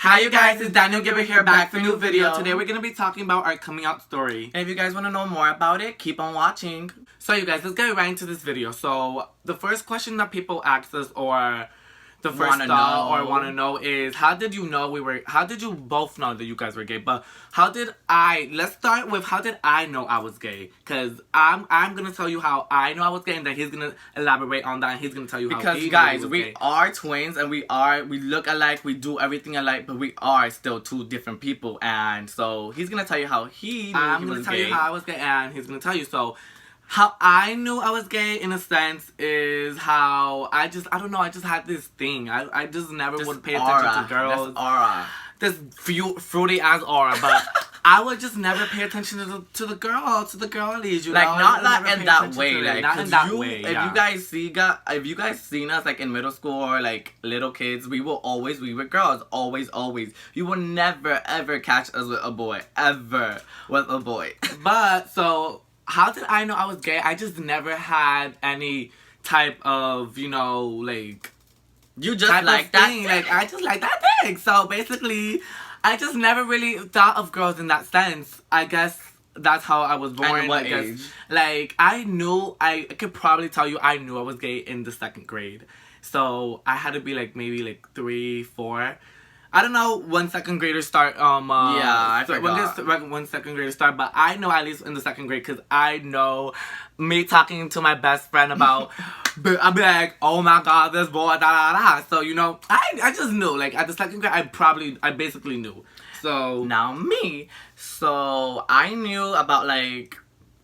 Hi you guys, it's Daniel Gibber here back for a new video. Today we're going to be talking about our coming out story. And if you guys want to know more about it, keep on watching. So you guys, let's get right into this video. So the first question that people ask us, or the first thought or want to know is, how did you both know that you guys were gay? But let's start with how did I know I was gay? Because I'm going to tell you how I know I was gay, and then he's going to elaborate on that, and he's going to tell you how he Because guys, we are twins, and we look alike, we do everything alike, but we are still two different people. And so he's going to tell you how he knew he was gay. I'm going to tell you how I was gay, and he's going to tell you. So how I knew I was gay, in a sense, is how I just had this thing. I just never would pay attention to girls. This aura. This fruity ass aura, but I would just never pay attention to the girlies, you know? Not in that way. Like, not in that way. If you guys seen us like in middle school or like little kids, we were girls, always. You will never ever catch us with a boy, ever with a boy. But so, how did I know I was gay? I just never had any type of, like, you just like that thing. Like, I just like that thing. So basically, I just never really thought of girls in that sense. I guess that's how I was born. And what age? Like, I could probably tell you I knew I was gay in the 2nd grade. So I had to be like maybe like 3, 4. I don't know when 2nd graders start. I forgot. When 2nd graders start, but I know at least in the 2nd grade, because I know me talking to my best friend about. I'd be like, oh my god, this boy, da da da. So I just knew. Like at the 2nd grade, I basically knew. So now me, so I knew about like.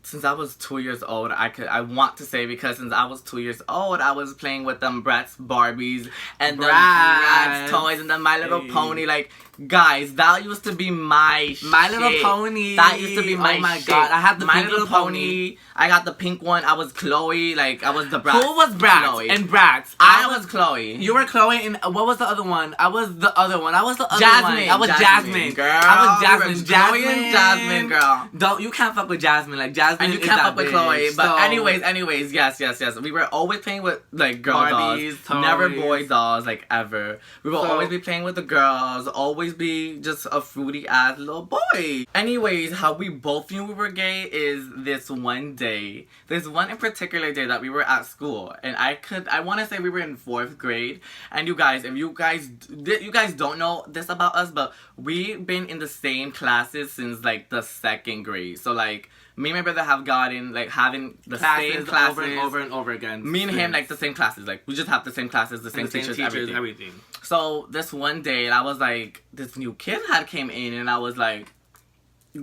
Since I was 2 years old, I want to say, because since I was 2 years old, I was playing with them Bratz Barbies and the Bratz toys and the My Little Pony. Like, guys, that used to be my shit. My Little Pony. That used to be my Oh my shit. god, I had the My pink Little Pony. I got the pink one. I was Chloe. Like, I was the Bratz. Who was Bratz? Chloe. And Bratz. I was Chloe. You were Chloe, and what was the other one? I was the other one. I was the other Jasmine. one. I was Jasmine. Girl. I was Jasmine. Chloe and Jasmine, girl. You can't fuck with Jasmine. Like, Jasmine and you can't fuck with Chloe. But so, anyways, yes. We were always playing with, like, girl Barbies, dolls. Never boy dolls, like, ever. We will always be playing with the girls. Always be just a fruity-ass little boy. Anyways, how we both knew we were gay is this one day. This one in particular day that we were at school. And I want to say we were in 4th grade. And you guys, if you guys don't know this about us, but we've been in the same classes since, like, the 2nd grade. So, like, me and my brother have gotten, like, having the same classes over and over again. Me and him, like, the same classes. Like, we just have the same classes, the same teachers, everything. So, this one day, I was like, this new kid had came in, and I was like,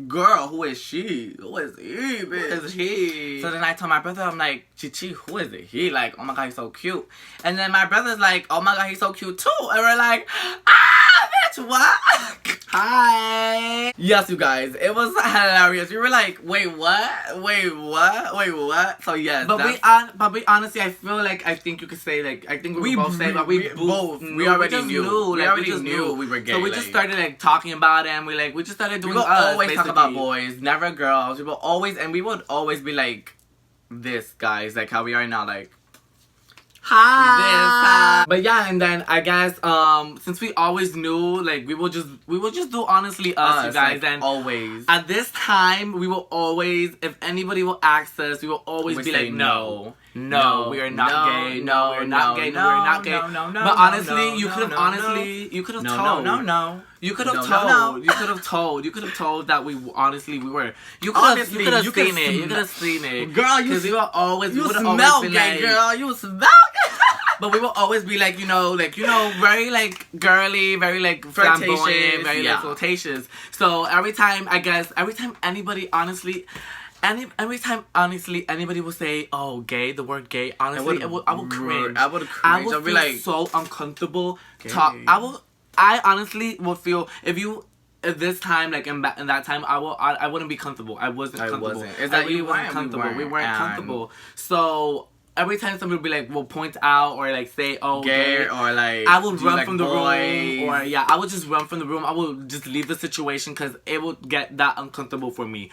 girl, who is she? Who is he, bitch? Who is he? So then I told my brother, I'm like, Chichi, who is it? He like, oh my god, he's so cute. And then my brother's like, oh my god, he's so cute too. And we're like, bitch, what? Hi. Yes, you guys, it was hilarious. We were like, wait, what? Wait, what? So yes, but honestly, I think you could say, like, I think we both say, but we already knew. We already knew we were gay. So we just started, like, talking about it, and we just started doing us, always talk about boys, never girls. We would always be like this, guys, like how we are now, like hi. But yeah, and then I guess since we always knew, like, we will just do honestly us, you guys, like, and always at this time we will always, if anybody will ask us, we will always be like, no, we are not gay. No, we're not gay. No, we're not gay. But honestly, you could have told. You could have told that we honestly we were. You could have seen it. You could have seen it. Girl, we were always. You smell gay, girl. You smell gay. But we will always be like, very like girly, very like flamboyant, very like flirtatious. So every time anybody honestly. Every time, honestly, anybody will say, "Oh, gay," the word "gay." Honestly, I would cringe. I would cringe. I would feel like so uncomfortable. I honestly would feel if this time, like in that time, I wouldn't be comfortable. I wasn't comfortable. Is that we weren't comfortable? We weren't comfortable. So every time somebody would be like, will point out or like say, "Oh, gay," or like, I would run from the room, or I would just run from the room. I would just leave the situation because it would get that uncomfortable for me.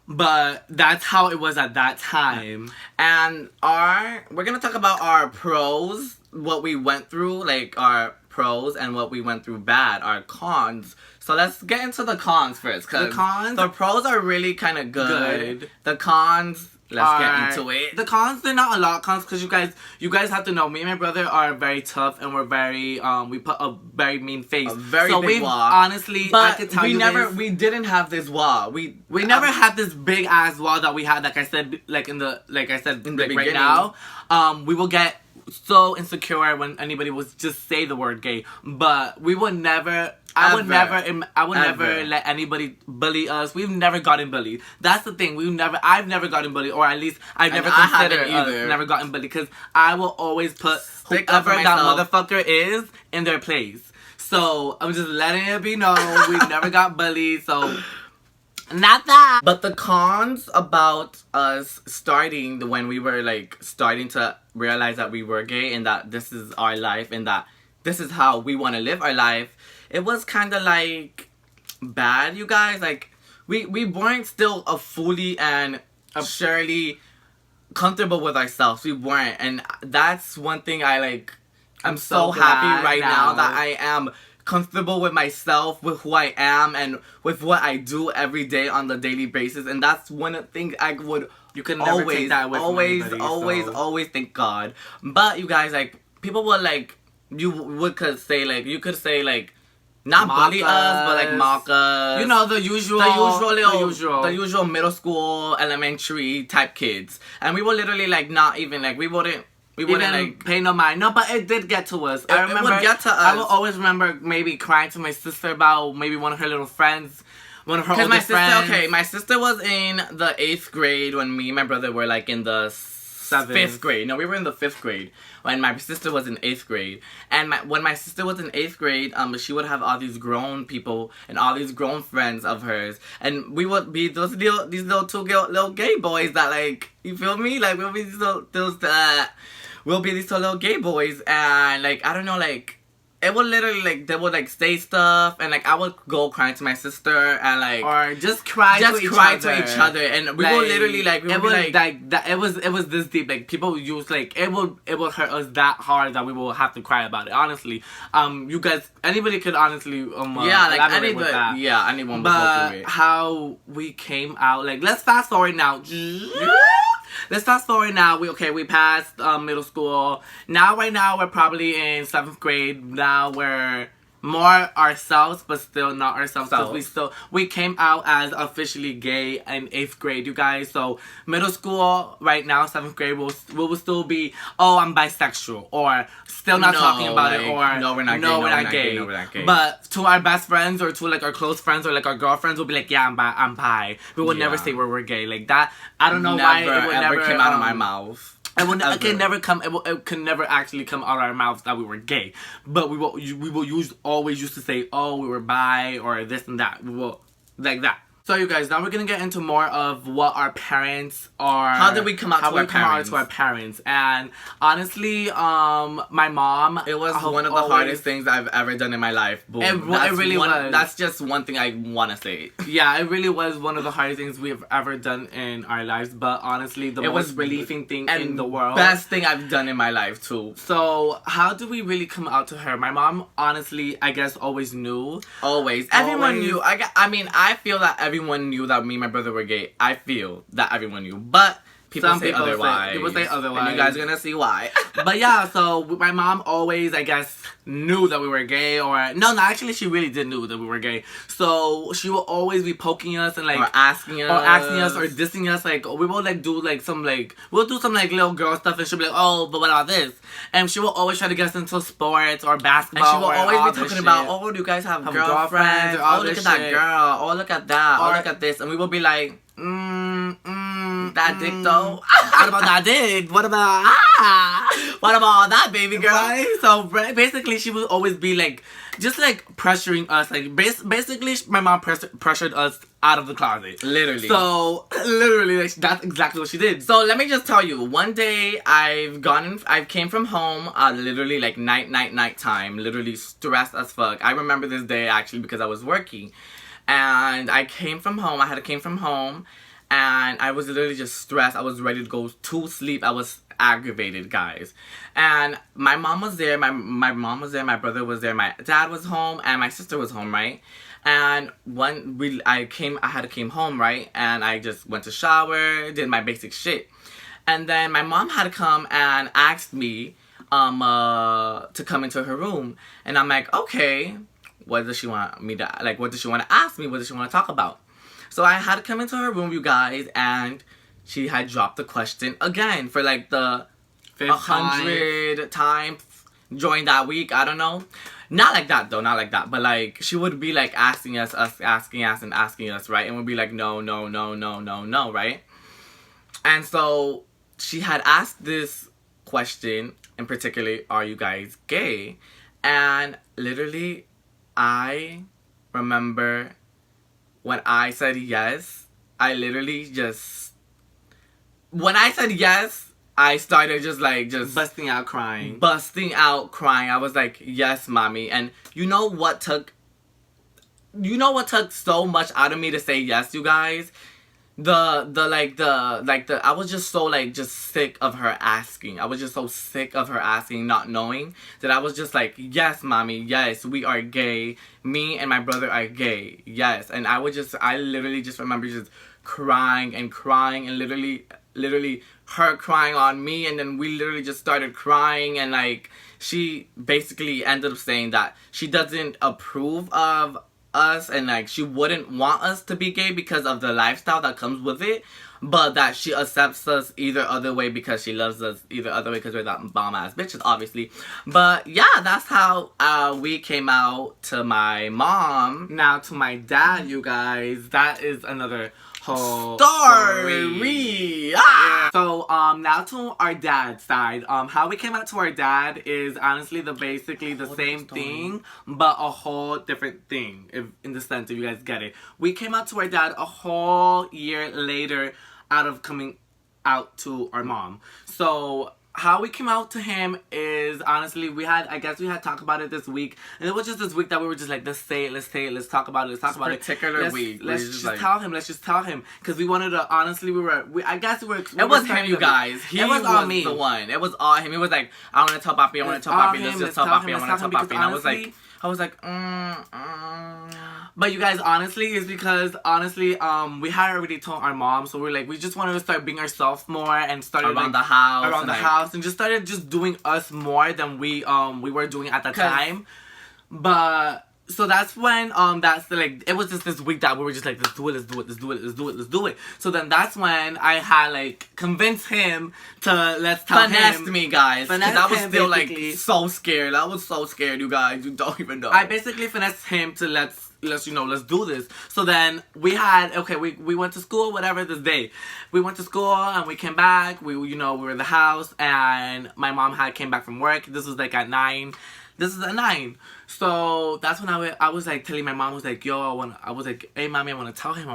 But that's how it was at that time. And we're gonna talk about our pros, what we went through, like our pros and what we went through bad, our cons. So let's get into the cons first. The cons? The pros are really kind of good. The cons... Let's get into it. The cons, they're not a lot of cons because you guys have to know, me and my brother are very tough and we're very, we put a very mean face. A very so big wall. Honestly, but I could tell we didn't have this wall. We never had this big ass wall that we had, like I said right now. We will get so insecure when anybody was just say the word gay, but we would never... I would never let anybody bully us. We've never gotten bullied. That's the thing. I've never gotten bullied, or at least I've never considered never gotten bullied, because I will always put whoever that motherfucker is in their place. So I'm just letting it be known we never got bullied. So not that. But the cons about us starting when we were like starting to realize that we were gay and that this is our life and that this is how we want to live our life. It was kind of like bad, you guys. Like we weren't still fully and surely comfortable with ourselves. We weren't, and that's one thing I'm so happy right now that I am comfortable with myself, with who I am, and with what I do every day on the daily basis. And that's one of the things I would always thank God. But you guys, like, people would like you could say not bully us, but like mock us. You know, the usual middle school, elementary type kids. And we were literally like not even like we wouldn't like pay no mind. No, but it did get to us. I remember, it would get to us. I will always remember maybe crying to my sister about maybe one of her little friends. One of her older friends. Okay, my sister was in the 8th grade when me and my brother were like in the 5th grade. No, we were in the 5th grade when my sister was in 8th grade. And when my sister was in 8th grade, she would have all these grown people and all these grown friends of hers, and we would be these little two little gay boys that, like, you feel me? Like, we'll be these two little gay boys, and like, I don't know, like, it would literally, like, they would, like, say stuff, and, like, I would go crying to my sister, and, like... Or just cry to each other. And we would literally, like... It was this deep. Like, people use, like... It would hurt us that hard that we will have to cry about it. Honestly. You guys... Anybody could honestly... yeah, like, anyone... Yeah, anyone would go through it. How we came out... Like, let's fast forward now. Let's fast forward now. We passed middle school. Right now, we're probably in 7th grade. Now we're more ourselves, but still not ourselves. Because we came out as officially gay in 8th grade, you guys. So middle school right now, 7th grade, will still be, oh, I'm bisexual, or still not talking about it, or no, we're not gay. But to our best friends or to like our close friends or like our girlfriends, we'll be like, yeah, I'm bi. We will never say we're gay like that. I don't know why it would never came out of my mouth. It can never actually come out of our mouths that we were gay, but we will always used to say, oh, we were bi, or this and that. We will like that. So you guys, now we're gonna get into more of what our parents are. How did we come out to our parents? And honestly, my mom. It was one of the hardest things I've ever done in my life. Boom. It really was. That's just one thing I want to say. Yeah, it really was one of the hardest things we've ever done in our lives. But honestly, the most relieving thing in the world. Best thing I've done in my life too. So how do we really come out to her? My mom, honestly, I guess always knew. Everyone knew. I feel that everyone knew that me and my brother were gay. I feel that everyone knew, but people say otherwise. People say otherwise. And you guys are gonna see why. But yeah, so my mom always, I guess, knew that we were gay, or no, actually, she really did know that we were gay. So she will always be poking us and like asking us or dissing us. Like, we will like do like some like we'll do some like little girl stuff, and she'll be like, oh, but what about this? And she will always try to get us into sports or basketball. And she will always be talking about, oh, do you guys have girlfriends? Oh, look at that girl. Oh, look at that. Oh, look at this. And we will be like, that dick though. What about that dick? What about what about that baby girl? Right? So basically, she would always be like, just like pressuring us. Like basically, my mom pressured us out of the closet. Literally. So literally, like, that's exactly what she did. So let me just tell you. One day, I came from home. Literally like night time. Literally stressed as fuck. I remember this day actually because I was working. And I came from home, and I was literally just stressed. I was ready to go to sleep. aggravated, guys. And my mom was there, my mom was there, my brother was there, my dad was home, and my sister was home, right? And I had to came home, right? And I just went to shower, did my basic shit. And then my mom had to come and asked me to come into her room. And I'm like, okay, what does she want me to, like, what does she want to ask me? What does she want to talk about? So I had to come into her room, you guys, and she had dropped the question again for like the 100th time during that week. I don't know. Not like that though, not like that. But like she would be like asking us, asking us, right? And we'd be like, no, right? And so she had asked this question in particular, are you guys gay? And literally, I remember when I said yes, I literally just... When I said yes, I started just busting out crying. I was like, yes, mommy. And you know what took so much out of me to say yes, you guys? I was just so just sick of her asking. I was just so sick of her asking, not knowing, that I was just like, yes, mommy, yes, we are gay. Me and my brother are gay. Yes. And I literally just remember just crying and literally her crying on me, and then we literally just started crying, and like she basically ended up saying that she doesn't approve of us, and like she wouldn't want us to be gay because of the lifestyle that comes with it, but that she accepts us either other way because she loves us either other way because we're that bomb ass bitches, obviously. But yeah, that's how we came out to my mom. Now to my dad, you guys, that is another whole story. Yeah. So now to our dad's side. How we came out to our dad is honestly basically the same thing, but a whole different thing. In the sense, if you guys get it, we came out to our dad a whole year later out of coming out to our mom. So how we came out to him is honestly I guess we had talked about it this week, and it was just this week that we were just like, let's talk about it, particular week. Let's just tell him, because we wanted to, honestly, I guess we were. It was him, you guys. It was all me. The one. It was all him. He was like, I want to tell Papi, let's just tell Papi, I want to tell Papi. And I was like, But you guys, honestly, is because we had already told our mom, so we're like, we just wanted to start being ourselves more and started around the house, and just started just doing us more than we were doing at the time. But so that's when it was just this week that we were just like, let's do it. So then that's when I had convinced him to finesse me, guys, because I was still so scared. I was so scared, you guys. You don't even know. I basically finessed him to let's do this. So then we went to school, whatever, this day. We went to school and we came back. We were in the house, and my mom came back from work. This was at 9. This is at 9. So that's when I was telling my mom, I was like, hey mommy, I want to tell him.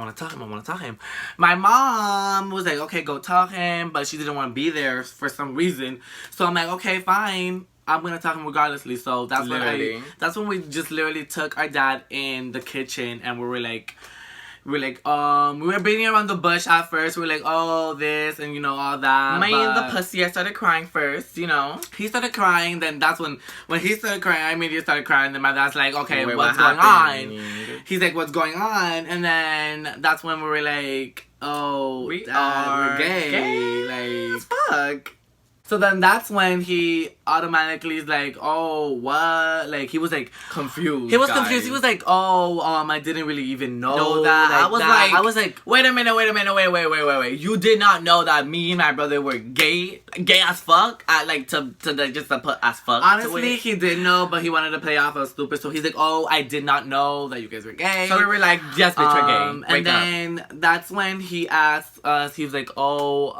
My mom was like, okay, go tell him, but she didn't want to be there for some reason. So I'm like, okay, fine, I'm gonna tell him regardlessly. So that's when we just literally took our dad in the kitchen, and we were beating around the bush at first. We were like, oh, this and all that. The pussy, I started crying first, He started crying, then that's when he started crying, I immediately started crying. Then my dad's like, okay, what's going on? He's like, what's going on? And then that's when we were like, oh, we're gay. Fuck. So then that's when he automatically is like, oh, what? He was confused. He was confused. He was like, oh, I didn't really even know that. I was like, wait a minute. You did not know that me and my brother were gay as fuck? Just to put as fuck. Honestly, he did know, but he wanted to play off as stupid. So he's like, oh, I did not know that you guys were gay. So we were like, yes, bitch, we're gay. And then that's when he asked us, he was like, oh,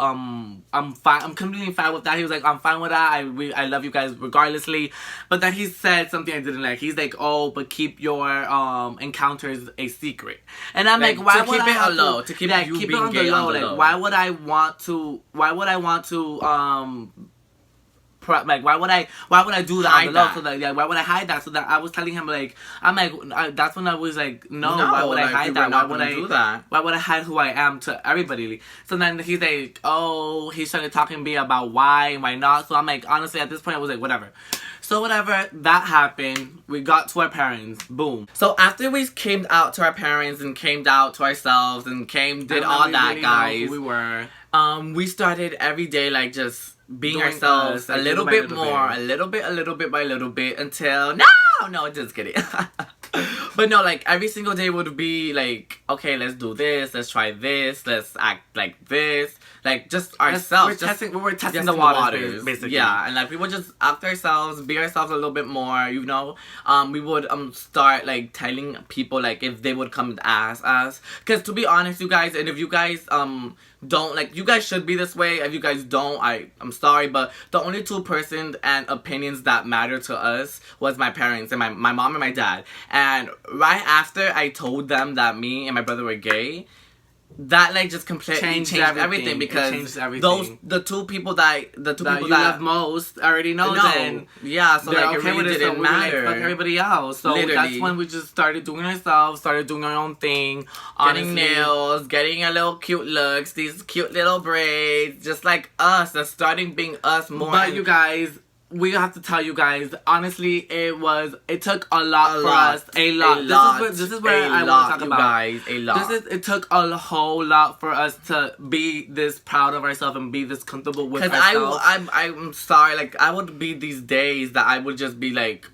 I'm fine. I'm completely fine with that. He was like, I'm fine with that. I love you guys regardlessly. But then he said something I didn't like. He's like, oh, but keep your encounters a secret. And I'm like, why would I have to keep it low? To keep you being gay on the low. Why would I want to why would I do that Hide on the low? that. So that, yeah, why would I hide that? So that I was telling him, like, I'm like, that's when I was like, no, why would I hide that? Why would I do that? Why would I hide who I am to everybody? So then he's like, oh, he started talking to me about why and why not. So I'm like, honestly, at this point, I was like, whatever. So whatever, that happened. We got to our parents. Boom. So after we came out to our parents and came out to ourselves and did all that, really guys. We were. We started every day like just being Doing ourselves us, a little bit more, a little bit by little bit until no, just kidding. But no, like every single day would be like, okay, let's do this, let's try this, let's act like this, like just ourselves. We were testing the waters, basically. Yeah, and like we would just act ourselves, be ourselves a little bit more, you know. We would start like telling people like if they would come and ask us, because to be honest, you guys, and if you guys don't, like, you guys should be this way. If you guys don't, I'm sorry, but the only two persons and opinions that matter to us was my parents and my mom and my dad. And right after I told them that me and my brother were gay, that like just completely changed everything, because the two people that you love most already know. Then yeah, so like it really didn't matter. Like everybody else. So literally, that's when we just started doing ourselves, started doing our own thing, getting nails, getting a little cute looks, these cute little braids, just like us. That's starting being us more. But you guys, we have to tell you guys, honestly, it took a lot for us. A lot. This is where I want to talk about. Guys, a lot. It took a whole lot for us to be this proud of ourselves and be this comfortable with ourselves. Because I'm sorry, like, I would be these days that I would just be like...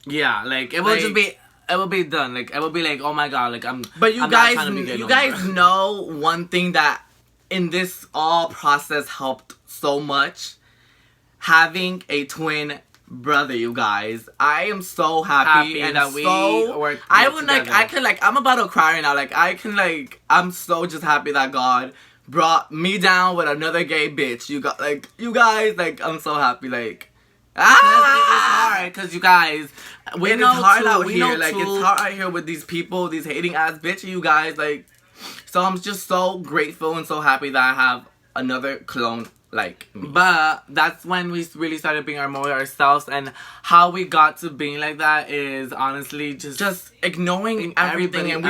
Yeah, like, it would just be... It will be done. Like, it will be like, oh my god, like, But you guys know one thing that in this all process helped so much? Having a twin brother, you guys. I am so happy and that we work together. I'm about to cry right now. Like, I'm so just happy that God brought me down with another gay bitch. You guys, like, I'm so happy, like... It's hard, because you guys... It's hard out here with these people, these hating ass bitches, you guys, like... So I'm just so grateful and so happy that I have another clone like me. But that's when we really started being more ourselves, and how we got to being like that is honestly just ignoring everything. And we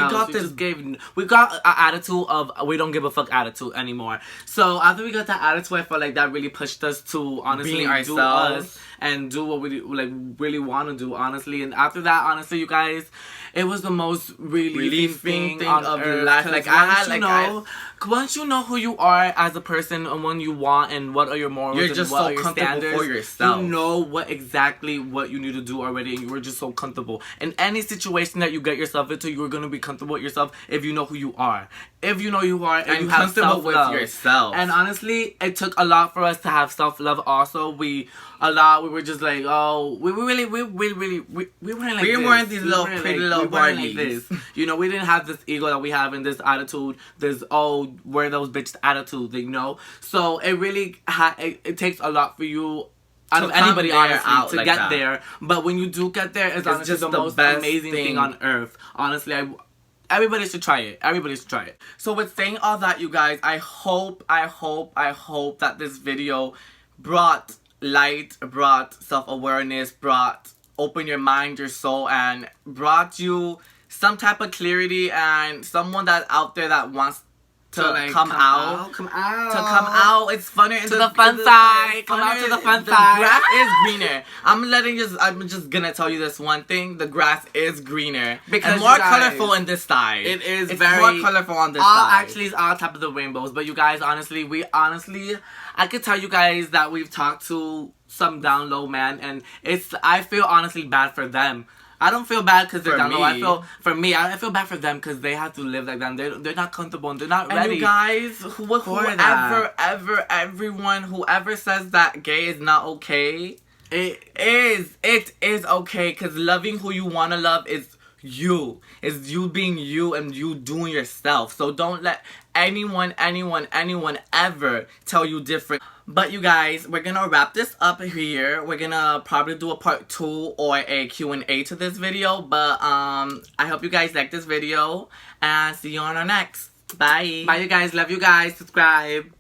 got an attitude of we don't give a fuck attitude anymore. So after we got that attitude, I felt like that really pushed us to honestly being ourselves. Do us and do what we really want to do, honestly. And after that, honestly, you guys, it was the most relieving thing on earth. Like, once you know who you are as a person and what you want and what are your morals, you're just and what so are your comfortable standards, for yourself. You know exactly what you need to do already, and you were just so comfortable. In any situation that you get yourself into, you're gonna be comfortable with yourself if you know who you are. If you know who you are and you have self-love with yourself. And honestly, it took a lot for us to have self-love also. We were just like, oh, we weren't like we weren't these little pretty little Barbies. Like this. You know, we didn't have this ego that we have and this attitude, this, oh, we're those bitches attitude, you know? So it really, it takes a lot for you, out of anybody, honestly, to get there. But when you do get there, it's honestly just the most amazing thing on earth. Honestly, everybody should try it. Everybody should try it. So with saying all that, you guys, I hope that this video brought light, brought self-awareness, open your mind, your soul, and brought you some type of clarity, and someone that's out there that wants to come out. It's funner to the fun side. Come out to the fun side. The grass is greener. I'm just gonna tell you this one thing. The grass is greener. Because and more colorful in this side. It's very more colorful on this side. Actually, it's all top of the rainbows. But you guys, honestly, I could tell you guys that we've talked to some down low man, and I feel honestly bad for them. I don't feel bad because they're down low. I feel bad for them because they have to live like that. They're not comfortable and they're not ready. And you guys, whoever says that gay is not okay, it is okay, because loving who you want to love is you. It's you being you and you doing yourself. So don't let anyone ever tell you different. But you guys, we're gonna wrap this up here. We're gonna probably do a part 2 or a Q&A to this video. But I hope you guys like this video, and see you on our next. Bye. Bye, you guys. Love you guys. Subscribe.